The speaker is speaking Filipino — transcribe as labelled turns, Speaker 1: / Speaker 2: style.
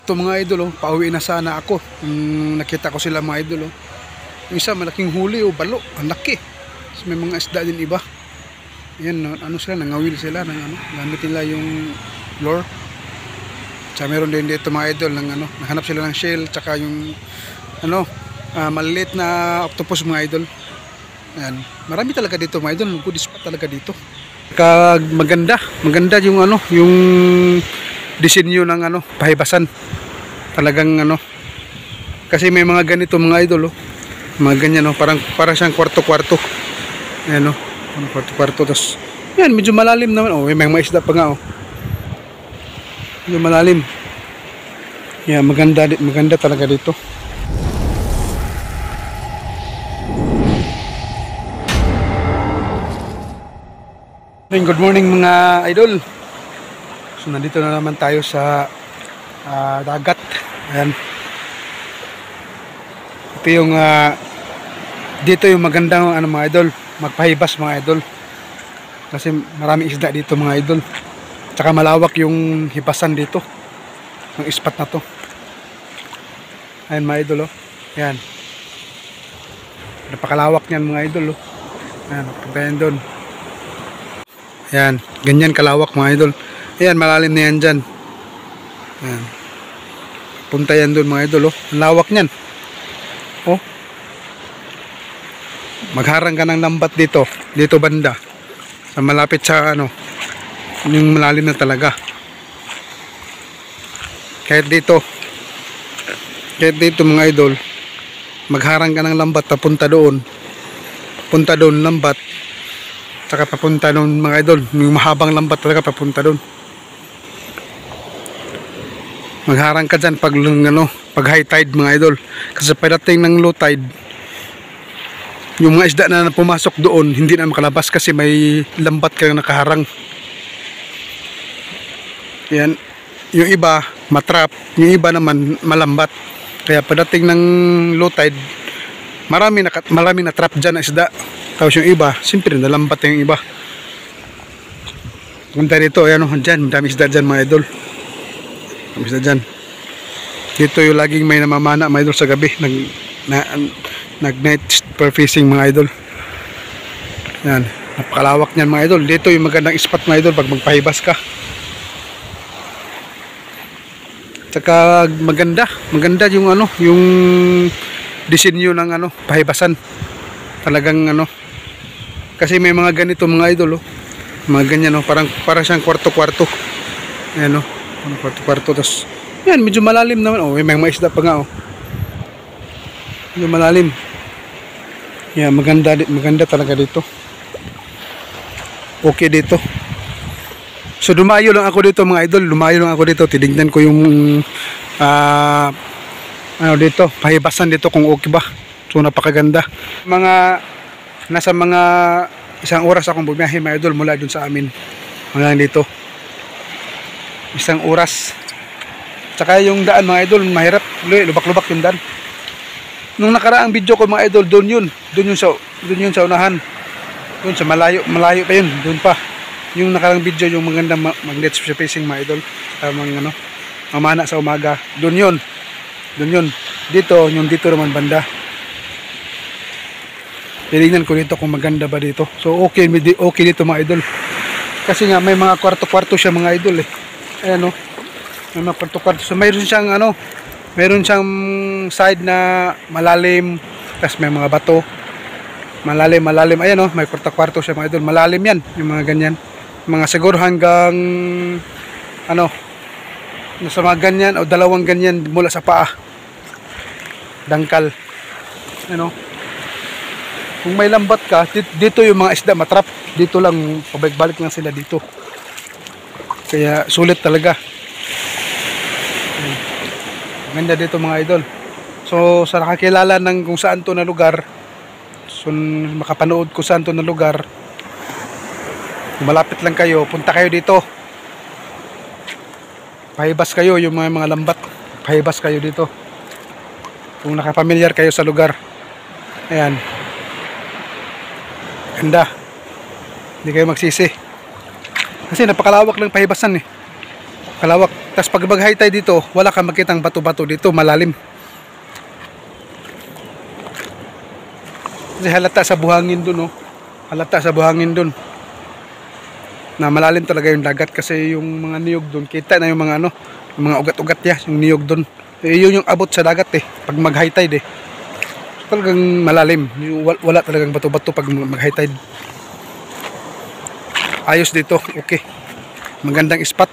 Speaker 1: Ito mga idol, pauwi na sana ako. Nakita ko sila mga idol. Yung isa malaking huli o balo, ang laki. So, may mga isda din iba. Ayan, ano sila, nangawil sila ng ano, gamit nila yung lure. Tsaka meron din dito mga idol ng ano, nahanap sila ng shell, tsaka yung ano, maliliit na octopus mga idol. Ayan, marami talaga dito mga idol, good spot talaga dito. Maganda yung ano, yung disenyo ng ano, pahibasan. Talagang ano, kasi may mga ganito mga idol, mga ganyan, parang siyang kwarto-kwarto. Ayan, kwarto-kwarto. Tapos yan, medyo malalim naman. May mga isda pa nga. Medyo malalim. Yan, maganda talaga dito. Good morning mga idol. So nandito na naman tayo sa dagat. Ayan. Ito yung dito yung magandang ano mga idol, magpahibas mga idol. Kasi maraming isda dito mga idol. Tsaka malawak yung hibasan dito. Yung spot na to. Ayan mga idol, Ayan. Napakalawak niyan mga idol, Ayan, pagdayan doon. Ayan, ganyan kalawak mga idol. Ayan, malalim na yan dyan. Ayan. Punta yan doon mga idol, Ang lawak niyan. Magharang ka ng lambat dito banda. Sa malapit sa ano, yung malalim na talaga. Kahit dito mga idol, magharang ka ng lambat papunta doon. Punta doon lambat. Saka papunta doon mga idol, yung mahabang lambat talaga papunta doon. Magharang ka dyan pag high tide mga idol. Kasi pagdating ng low tide, yung mga isda na pumasok doon hindi na makalabas kasi may lambat kang nakaharang. Yan. Yung iba matrap, yung iba naman malambat. Kaya pagdating ng low tide, marami na trap dyan na isda. Tapos yung iba, siyempre nalambat yung iba. Punta dito, ayan dyan, dami isda dyan mga idol. Dami isda dyan. Dito yung laging may namamana mga idol sa gabi. Nag night per fishing mga idol. Yan, napakalawak niyan mga idol. Dito yung magandang spot mga idol pag magpahibas ka. Tsaka maganda yung ano, yung disenyo ng ano, pahibasan. Talagang ano, kasi may mga ganito mga idol, mga ganyan, parang siyang kwarto-kwarto. Ayan, kwarto-kwarto. Tapos yan, medyo malalim naman. May mga isda pa nga. Medyo malalim. Yan, maganda talaga dito. Okay dito. So dumayo lang ako dito mga idol. Tinignan ko yung ano dito, pahibasan dito kung okay ba. So napakaganda. Nasa mga isang oras akong bumiyahe mga idol mula dun sa amin. Hanggang dito. Isang oras. Tsaka yung daan mga idol, mahirap. Lubak-lubak yung daan. Nung nakaraang video ko mga idol, doon yun sa unahan. Doon sa malayo pa yun, doon pa. Yung nakaraang video, yung magandang magnet fishing mga idol. Mga mamana sa umaga. Doon yun. Dito naman banda. Tinignan ko dito kung maganda ba dito. So okay dito mga idol. Kasi nga may mga kwarto-kwarto siya mga idol Ayan may mga kwarto-kwarto. So mayroon siyang side na malalim, tapos may mga bato. Malalim. Ayan may kwarto-kwarto siya mga idol. Malalim yan, yung mga ganyan. Mga siguro hanggang nasa mga ganyan o dalawang ganyan mula sa paa. Dangkal. Kung may lambat ka, dito yung mga isda matrap. Dito lang, pabalik-balik lang sila dito. Kaya sulit talaga. Ganda dito mga idol. So sa nakakilala ng kung saan to na lugar, so makapanood kung saan to na lugar, kung malapit lang kayo, punta kayo dito. Pahibas kayo yung mga lambat. Pahibas kayo dito. Kung nakapamilyar kayo sa lugar. Ayan. Ganda. Hindi kayo magsisi. Kasi napakalawak ng pahibasan kalawak. Tapos pag mag-high tide dito, wala kang makitang bato-bato dito, malalim. Kasi halata sa buhangin dun, oh. Halata sa buhangin dun. Na malalim talaga yung dagat kasi yung mga niyog dun, kita na yung mga ano, yung mga ugat-ugat ya, yung niyog dun. Yun yung abot sa dagat pag mag-high tide talagang malalim. Wala talagang bato-bato pag mag-high tide. Ayos dito, okay. Magandang spot.